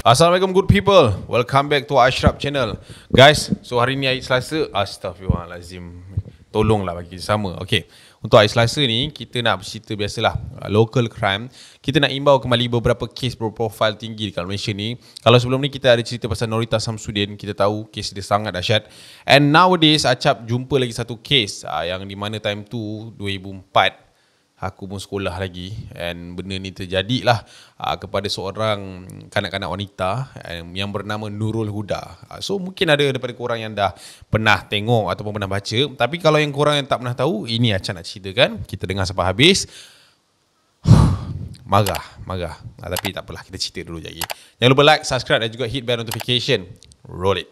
Assalamualaikum good people. Welcome back to Ashraf channel. Guys, so hari ni hari Selasa. Astaghfirullahalazim. Tolonglah bagi sama. Okey. Untuk hari Selasa ni kita nak bercerita biasalah local crime. Kita nak imbau kembali beberapa kes berprofil tinggi dekat Malaysia ni. Kalau sebelum ni kita ada cerita pasal Norita Samsudin, kita tahu kes dia sangat dahsyat. And nowadays Acap jumpa lagi satu kes yang di mana time tu 2004 aku pun sekolah lagi, and benda ni terjadilah kepada seorang kanak-kanak wanita yang bernama Nurul Huda. So mungkin ada daripada korang yang dah pernah tengok ataupun pernah baca, tapi kalau yang korang yang tak pernah tahu, ini Acap nak ceritakan. Kita dengar sampai habis. Marah. Tapi tak apalah, kita cerita dulu lagi. Jangan lupa like, subscribe dan juga hit bell notification. Roll it.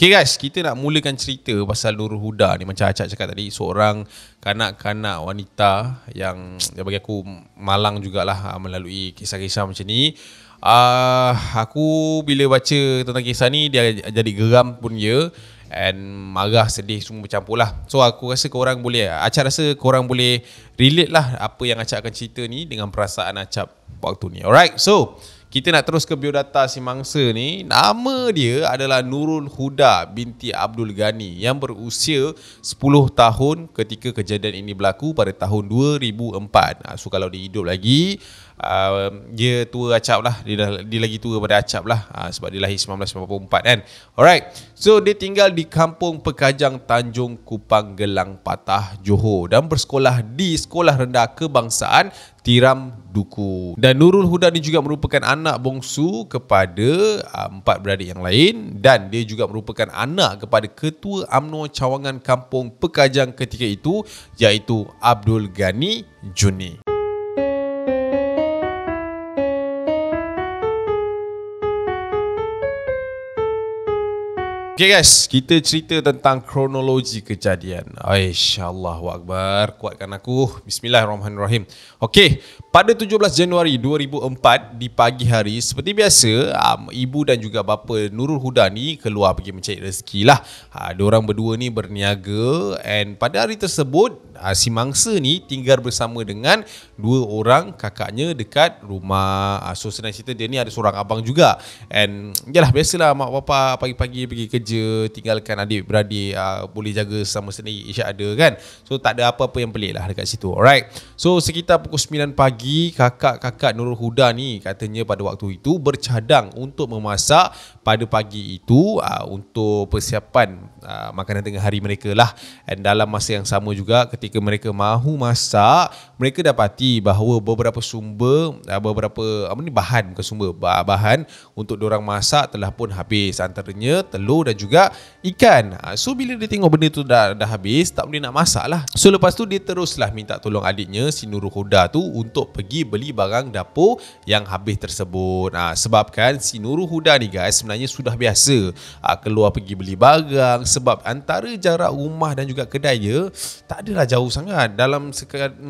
Okay guys, kita nak mulakan cerita pasal Nurul Huda ni. Macam Acap cakap tadi, seorang kanak-kanak wanita yang bagi aku malang jugalah melalui kisah-kisah macam ni. Aku bila baca tentang kisah ni, dia jadi geram pun ya, and marah, sedih semua bercampur lah. So aku rasa korang boleh, Acap rasa korang boleh relate lah apa yang Acap akan cerita ni dengan perasaan Acap waktu ni. Alright, so kita nak terus ke biodata si mangsa ni. Nama dia adalah Nurul Huda binti Abdul Ghani yang berusia 10 tahun ketika kejadian ini berlaku pada tahun 2004. So kalau dia hidup lagi, dia tua Acap lah. Dia lagi tua pada Acap lah, sebab dia lahir 1994 kan. Alright, so dia tinggal di Kampung Pekajang, Tanjung Kupang, Gelang Patah, Johor, dan bersekolah di Sekolah Rendah Kebangsaan Tiram Duku. Dan Nurul Huda ni juga merupakan anak bongsu kepada 4 beradik yang lain, dan dia juga merupakan anak kepada Ketua UMNO Cawangan Kampung Pekajang ketika itu, iaitu Abdul Ghani Juni. Okay guys, kita cerita tentang kronologi kejadian. Allahu Akbar, kuatkan aku. Bismillahirrahmanirrahim. Okay, pada 17 Januari 2004 di pagi hari, seperti biasa, ibu dan juga bapa Nurul Huda ni keluar pergi mencari rezeki lah. Diorang berdua ni berniaga, and pada hari tersebut si mangsa ni tinggal bersama dengan 2 orang kakaknya dekat rumah. So senang cerita, dia ni ada seorang abang juga. And yalah, biasalah mak bapa pagi-pagi pergi kerja, tinggalkan adik-beradik, boleh jaga sama sendiri, isyak ada kan. So tak ada apa-apa yang pelik lah dekat situ. Alright, so sekitar pukul 9 pagi, kakak-kakak Nurul Huda ni katanya pada waktu itu bercadang untuk memasak pada pagi itu, untuk persiapan makanan tengah hari mereka lah. Dan dalam masa yang sama juga, ketika mereka mahu masak, mereka dapati bahawa beberapa sumber, bahan untuk diorang masak telah pun habis, antaranya telur dan juga ikan. So bila dia tengok benda tu dah habis, tak boleh nak masak lah. So lepas tu dia teruslah minta tolong adiknya si Nurul Huda tu untuk pergi beli barang dapur yang habis tersebut. Sebabkan si Nurul Huda ni guys sebenarnya sudah biasa keluar pergi beli barang, sebab antara jarak rumah dan juga kedai dia tak adalah jauh sangat, dalam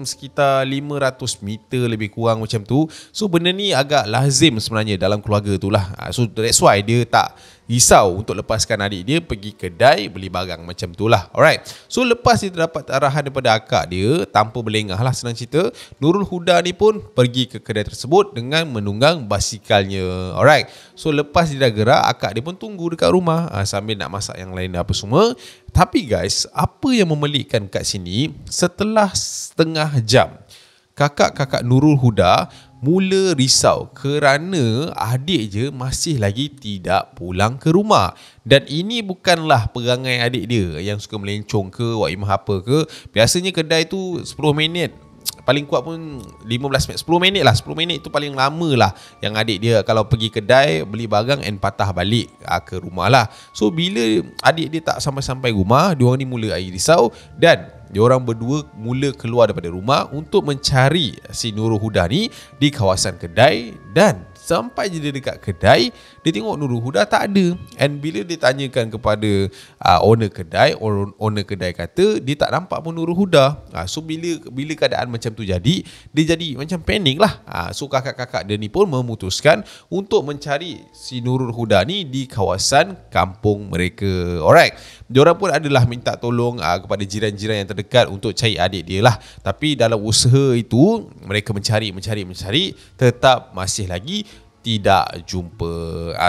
sekitar 500 meter lebih kurang macam tu. So benda ni agak lazim sebenarnya dalam keluarga tu lah. So that's why dia tak risau untuk lepaskan adik dia pergi kedai beli barang macam tu lah. Alright, so lepas dia dapat arahan daripada akak dia, tanpa berlengah lah senang cerita, Nurul Huda ni pun pergi ke kedai tersebut dengan menunggang basikalnya. Alright, so lepas dia dah gerak, akak dia pun tunggu dekat rumah sambil nak masak yang lain apa semua. Tapi guys, apa yang memelikkan kat sini, setelah setengah jam, kakak-kakak Nurul Huda mula risau kerana adik je masih lagi tidak pulang ke rumah. Dan ini bukanlah perangai adik dia yang suka melencong ke, wakimah apa ke. Biasanya kedai tu 10 minit, paling kuat pun 15 minit, 10 minit lah. 10 minit tu paling lama lah yang adik dia kalau pergi kedai beli barang and patah balik ke rumah lah. So bila adik dia tak sampai-sampai rumah, diorang ni mula risau, dan diorang berdua mula keluar daripada rumah untuk mencari si Nurul Huda ni di kawasan kedai. Dan Sampai je dia dekat kedai, dia tengok Nurul Huda tak ada. And bila dia tanyakan kepada owner kedai kata dia tak nampak pun Nurul Huda. So bila keadaan macam tu jadi, dia jadi macam panik lah. So kakak-kakak dia ni pun memutuskan untuk mencari si Nurul Huda ni di kawasan kampung mereka. Alright. Diorang pun adalah minta tolong kepada jiran-jiran yang terdekat untuk cari adik dia lah. Tapi dalam usaha itu mereka mencari, tetap masih lagi tidak jumpa.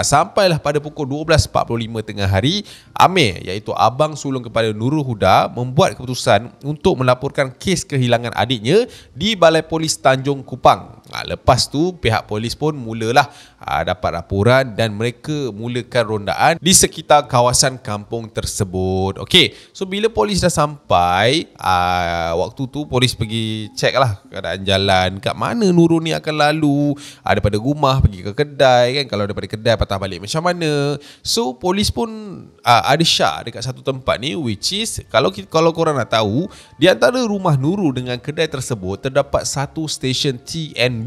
Sampailah pada pukul 12.45 tengah hari, Amir iaitu abang sulung kepada Nurul Huda membuat keputusan untuk melaporkan kes kehilangan adiknya di Balai Polis Tanjung Kupang. Lepas tu pihak polis pun mulalah dapat laporan dan mereka mulakan rondaan di sekitar kawasan kampung tersebut. Okey, so bila polis dah sampai, waktu tu polis pergi check lah keadaan jalan, kat mana Nurul ni akan lalu, daripada rumah pergi ke kedai kan, kalau daripada kedai patah balik macam mana. So polis pun ada syak dekat satu tempat ni, which is kalau korang nak tahu, di antara rumah Nurul dengan kedai tersebut terdapat satu stesen TNB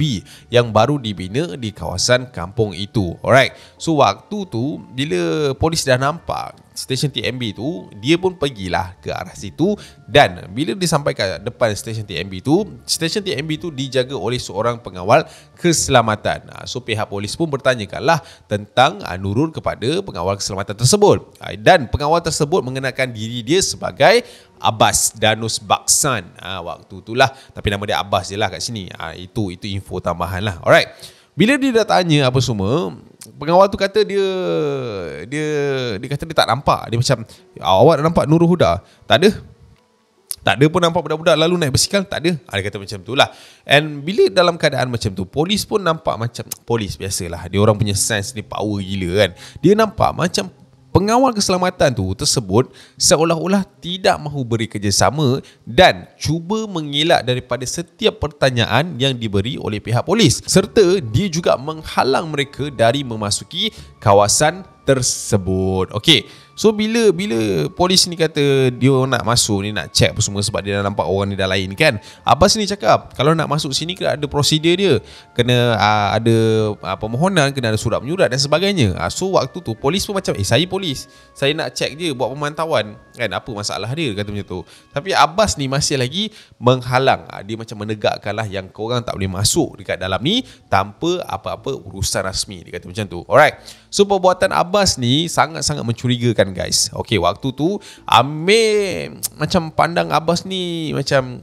yang baru dibina di kawasan kampung itu. Alright. So waktu tu bila polis dah nampak stesen TNB tu, dia pun pergilah ke arah situ, dan bila dia sampai ke depan stesen TNB tu dijaga oleh seorang pengawal keselamatan. So pihak polis pun bertanyakanlah tentang Nurul kepada pengawal keselamatan tersebut, dan pengawal tersebut mengenalkan diri dia sebagai Abbas Danus Baksan. Waktu itulah, tapi nama dia Abbas je lah kat sini. Itu info tambahan lah. Alright. Bila dia dah tanya apa semua, pengawal tu kata dia kata dia tak nampak. Dia macam, awak nampak Nurul Huda? Tak ada. Tak ada pun nampak budak-budak lalu naik basikal. Tak ada. Dia kata macam tu lah. And bila dalam keadaan macam tu, polis pun nampak macam, polis biasalah, dia orang punya sense ni power gila kan. Dia nampak macam pengawal keselamatan tu tersebut seolah-olah tidak mahu beri kerjasama dan cuba mengelak daripada setiap pertanyaan yang diberi oleh pihak polis, serta dia juga menghalang mereka dari memasuki kawasan tersebut. Okey. So bila polis ni kata dia nak masuk ni, nak check apa semua sebab dia dah nampak orang ni dah lain kan, Abbas ni cakap kalau nak masuk sini kena ada prosedur dia, kena ada permohonan, kena ada surat menyurat dan sebagainya. So waktu tu polis pun macam, saya polis, saya nak check je, buat pemantauan kan, apa masalah dia, kata macam tu. Tapi Abbas ni masih lagi menghalang. Dia macam menegakkan lah yang korang tak boleh masuk dekat dalam ni tanpa apa-apa urusan rasmi, dia kata macam tu. Alright. So perbuatan Abbas ni sangat-sangat mencurigakan guys. Okay, waktu tu Amir macam pandang Abbas ni macam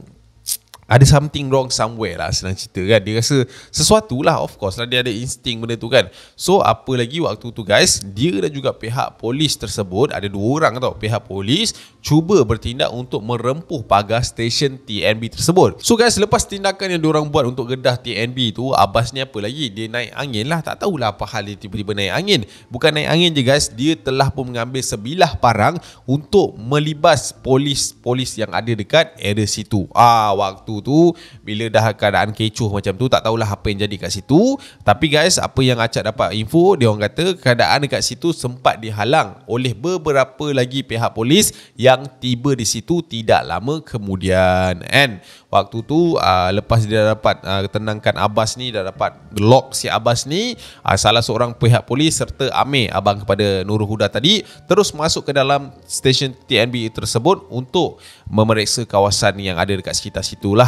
ada something wrong somewhere lah, senang cerita kan. Dia rasa sesuatu lah, of course lah, dia ada insting benda tu kan. So apa lagi waktu tu guys, dia dan juga pihak polis tersebut, ada dua orang tau, pihak polis cuba bertindak untuk merempuh pagar stesen TNB tersebut. So guys, lepas tindakan yang diorang buat untuk gedah TNB tu, Abbas ni apa lagi, dia naik angin lah. Tak tahulah apa hal dia tiba-tiba naik angin. Bukan naik angin je guys, dia telah pun mengambil sebilah parang untuk melibas polis yang ada dekat area situ. Waktu tu bila dah keadaan kecoh macam tu, tak tahulah apa yang jadi kat situ. Tapi guys, apa yang Acak dapat info, dia orang kata keadaan dekat situ sempat dihalang oleh beberapa lagi pihak polis yang tiba di situ tidak lama kemudian. And waktu tu lepas dia dah dapat tenangkan Abbas ni, dah dapat lock si Abbas ni, salah seorang pihak polis serta Amir, abang kepada Nurul Huda tadi, terus masuk ke dalam stesen TNB tersebut untuk memeriksa kawasan yang ada dekat sekitar situlah.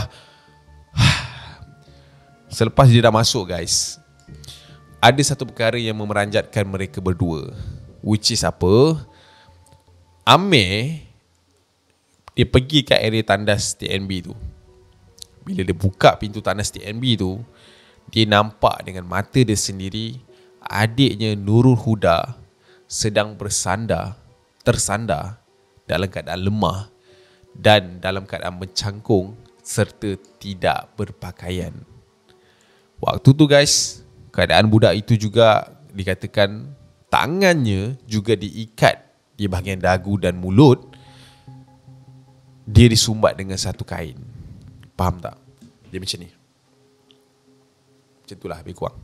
Selepas dia dah masuk guys, ada satu perkara yang memeranjatkan mereka berdua, which is apa? Amir dia pergi kat area tandas TNB tu. Bila dia buka pintu tandas TNB tu, dia nampak dengan mata dia sendiri adiknya Nurul Huda sedang tersandar dalam keadaan lemah dan dalam keadaan mencangkung serta tidak berpakaian. Waktu tu guys, keadaan budak itu juga dikatakan tangannya juga diikat di bahagian dagu dan mulut. Dia disumbat dengan satu kain. Faham tak? Dia macam ni. Macam itulah lebih kurang.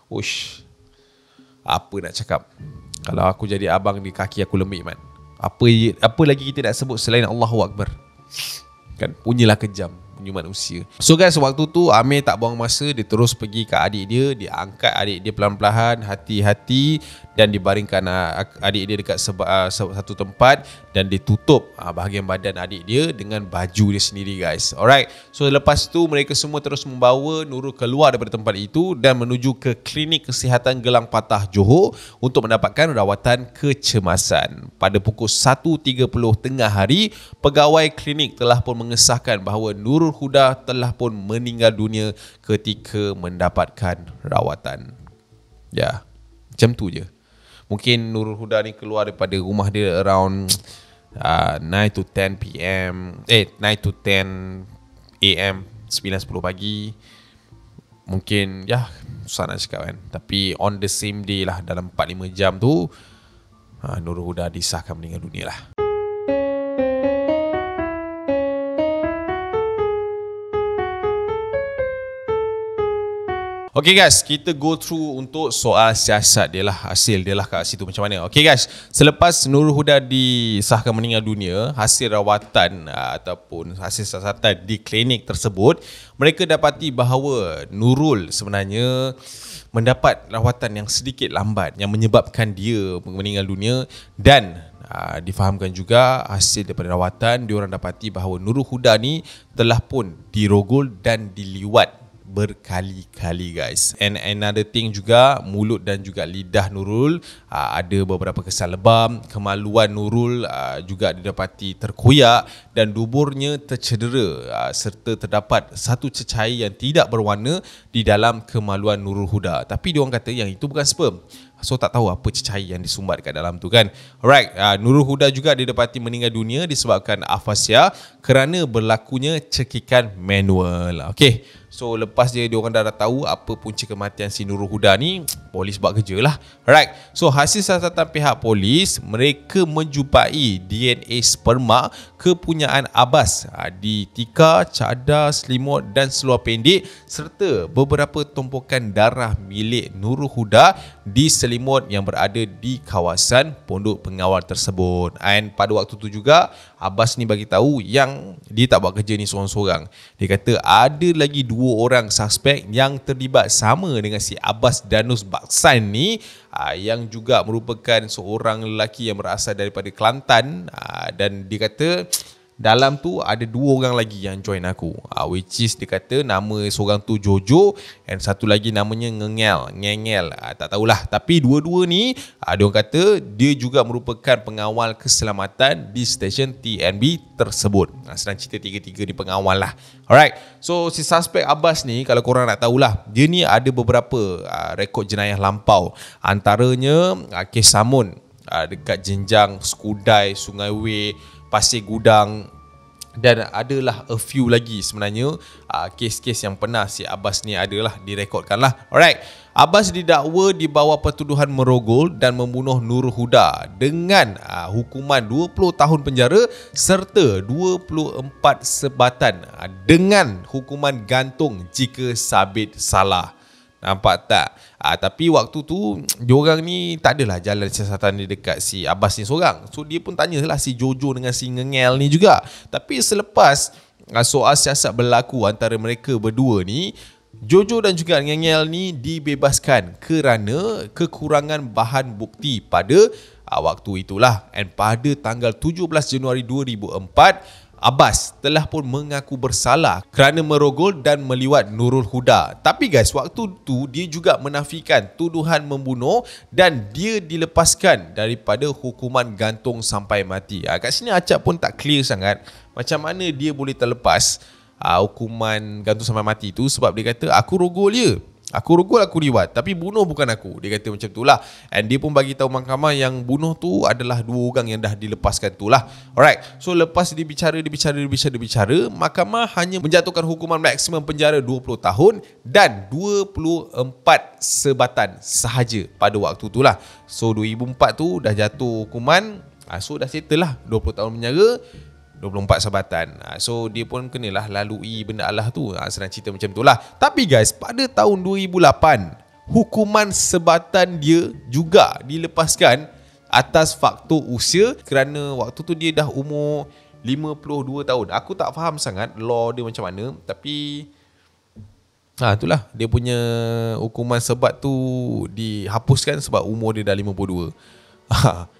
Ush, apa nak cakap? Kalau aku jadi abang di kaki aku lembik man. Apa lagi kita nak sebut selain Allahu Akbar? Kan punyalah kejam. punya manusia. So guys, waktu tu Amir tak buang masa, dia terus pergi ke adik dia, dia angkat adik dia pelan-pelan, hati-hati, dan dibaringkan adik dia dekat satu tempat, dan dia tutup bahagian badan adik dia dengan baju dia sendiri guys. Alright, so lepas tu mereka semua terus membawa Nurul keluar daripada tempat itu dan menuju ke klinik kesihatan Gelang Patah Johor untuk mendapatkan rawatan kecemasan. Pada pukul 1.30 tengah hari, pegawai klinik telah pun mengesahkan bahawa Nurul Huda telah pun meninggal dunia ketika mendapatkan rawatan. Ya, macam tu je. Mungkin Nurul Huda ni keluar daripada rumah dia around 9 to 10 PM 9 to 10 AM, 9-10 pagi. Mungkin ya, susah nak cakap kan. Tapi on the same day lah, dalam 4-5 jam tu Nurul Huda disahkan meninggal dunia lah. Okay guys, kita go through untuk soal siasat dia lah, hasil dia lah kat situ macam mana. Okay guys, selepas Nurul Huda disahkan meninggal dunia, hasil rawatan ataupun hasil siasatan di klinik tersebut, mereka dapati bahawa Nurul sebenarnya mendapat rawatan yang sedikit lambat yang menyebabkan dia meninggal dunia. Dan difahamkan juga hasil daripada rawatan, diorang dapati bahawa Nurul Huda ni telah pun dirogol dan diliwat berkali-kali guys. And another thing juga, mulut dan juga lidah Nurul ada beberapa kesan lebam. Kemaluan Nurul juga didapati terkoyak dan duburnya tercedera, serta terdapat satu cecair yang tidak berwarna di dalam kemaluan Nurul Huda. Tapi diorang kata yang itu bukan sperm. So tak tahu apa cecair yang disumbat kat dalam tu kan. Alright, Nurul Huda juga didapati meninggal dunia disebabkan afasia kerana berlakunya cekikan manual. Okay, so lepas diorang dah tahu apa punca kematian si Nurul Huda ni, polis buat kerja lah. Alright, so hasil siasatan pihak polis, mereka menjumpai DNA sperma kepunyaan Abbas di tika, cadar, selimut dan seluar pendek, serta beberapa tumpukan darah milik Nurul Huda di selimut yang berada di kawasan pondok pengawal tersebut. And pada waktu tu juga Abbas ni bagi tahu yang dia tak buat kerja ni seorang-seorang. Dia kata ada lagi 2 orang suspek yang terlibat sama dengan si Abbas Danus Baksan ni, yang juga merupakan seorang lelaki yang berasal daripada Kelantan, dan dia kata dalam tu ada 2 orang lagi yang join aku, which is dia kata nama seorang tu Jojo and satu lagi namanya Ngengel, tak tahulah. Tapi dua-dua ni dia orang kata dia juga merupakan pengawal keselamatan di stesen TNB tersebut. Senang cerita, 3-3 ni pengawal lah. Alright, so si suspek Abbas ni, kalau korang nak tahulah, dia ni ada beberapa rekod jenayah lampau. Antaranya kes samun dekat Jenjang, Skudai, Sungai Wei, Pasir Gudang, dan adalah a few lagi sebenarnya kes-kes yang pernah si Abbas ni adalah direkodkan lah. Alright, Abbas didakwa di bawah pertuduhan merogol dan membunuh Nurul Huda dengan hukuman 20 tahun penjara serta 24 sebatan dengan hukuman gantung jika sabit salah. Nampak tak? Tapi waktu tu diorang ni tak adalah jalan siasatan ni dekat si Abbas ni seorang. So dia pun tanyalah si Jojo dengan si Ngengel ni juga. Tapi selepas soal siasat berlaku antara mereka berdua ni, Jojo dan juga Ngengel ni dibebaskan kerana kekurangan bahan bukti pada waktu itulah. And pada tanggal 17 Januari 2004, Abbas telah pun mengaku bersalah kerana merogol dan meliwat Nurul Huda. Tapi guys, waktu tu dia juga menafikan tuduhan membunuh dan dia dilepaskan daripada hukuman gantung sampai mati. Kat sini Acap pun tak clear sangat macam mana dia boleh terlepas hukuman gantung sampai mati tu, sebab dia kata aku rogol je. Aku rogol, aku liwat, tapi bunuh bukan aku. Dia kata macam tu lah. And dia pun bagi tahu mahkamah yang bunuh tu adalah 2 orang yang dah dilepaskan tu lah. Alright, so lepas dibicara, mahkamah hanya menjatuhkan hukuman maksimum penjara 20 tahun dan 24 sebatan sahaja pada waktu tu lah. So 2004 tu dah jatuh hukuman, so dah settle lah 20 tahun penjara, 24 sabatan. So dia pun kenalah lalui benda Allah tu. Senang cerita macam tu lah. Tapi guys, pada tahun 2008, hukuman sebatan dia juga dilepaskan atas faktor usia, kerana waktu tu dia dah umur 52 tahun. Aku tak faham sangat law dia macam mana, tapi itulah dia punya hukuman sebat tu dihapuskan sebab umur dia dah 52.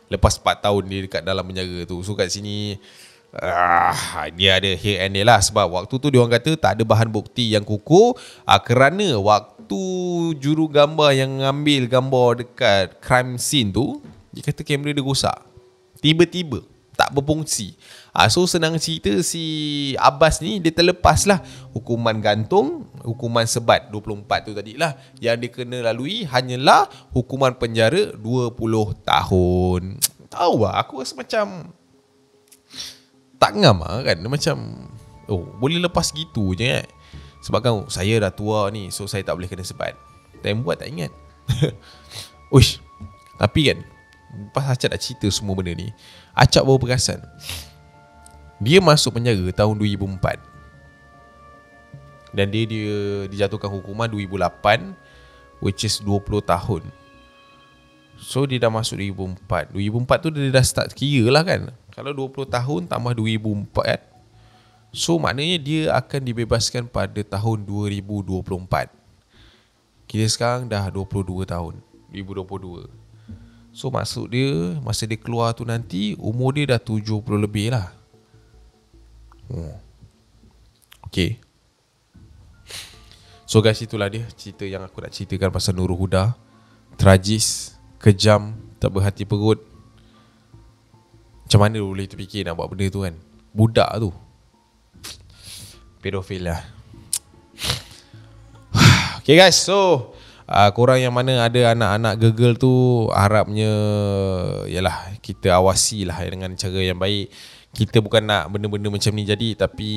Lepas 4 tahun dia dekat dalam penjara tu. So kat sini dia ada here and there lah. Sebab waktu tu dia orang kata tak ada bahan bukti yang kukuh, kerana waktu juru gambar yang ngambil gambar dekat crime scene tu, dia kata kamera dia rosak. Tiba-tiba tak berfungsi. So senang cerita, si Abbas ni dia terlepas lah hukuman gantung, hukuman sebat 24 tu tadi lah. Yang dia kena lalui hanyalah hukuman penjara 20 tahun. Tahu lah, aku rasa macam tak ngam lah kan. Macam boleh lepas gitu je kan. Sebab kan saya dah tua ni, so saya tak boleh kena sebat. Dan buat tak ingat. Uish. Tapi kan, lepas Acap dah cerita semua benda ni, Acap baru perasan dia masuk penjara tahun 2004. Dan dia dijatuhkan hukuman 2008, which is 20 tahun. So dia dah masuk 2004. 2004 tu dia dah start kira lah kan. Kalau 20 tahun tambah 2004, so maknanya dia akan dibebaskan pada tahun 2024. Kita sekarang dah 22 tahun, 2022. So maksud dia, masa dia keluar tu nanti umur dia dah 70 lebih lah. Okay. So guys, itulah dia cerita yang aku nak ceritakan pasal Nurul Huda. Tragis, kejam, tak berhati perut. Macam mana boleh terfikir nak buat benda tu kan? Budak tu pedofil lah. Okay guys, so korang yang mana ada anak-anak gegel tu, harapnya yalah, kita awasi lah dengan cara yang baik. Kita bukan nak benda-benda macam ni jadi, tapi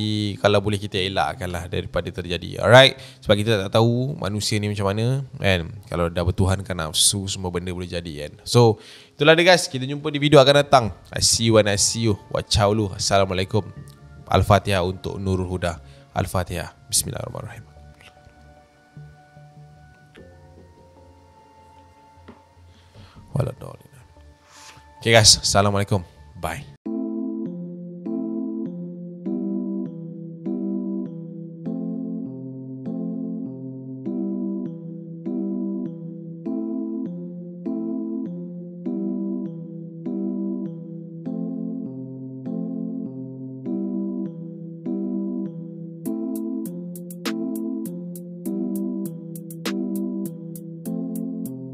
kalau boleh kita elakkan lah daripada terjadi. Alright, sebab kita tak tahu manusia ni macam mana kan. Kalau dah bertuhankan nafsu, semua benda boleh jadi kan. So itulah dia guys, kita jumpa di video akan datang. I see you and I see you. Wacau lu. Assalamualaikum. Al-Fatihah untuk Nurul Huda. Al-Fatihah. Bismillahirrahmanirrahim. Okay guys, Assalamualaikum. Bye.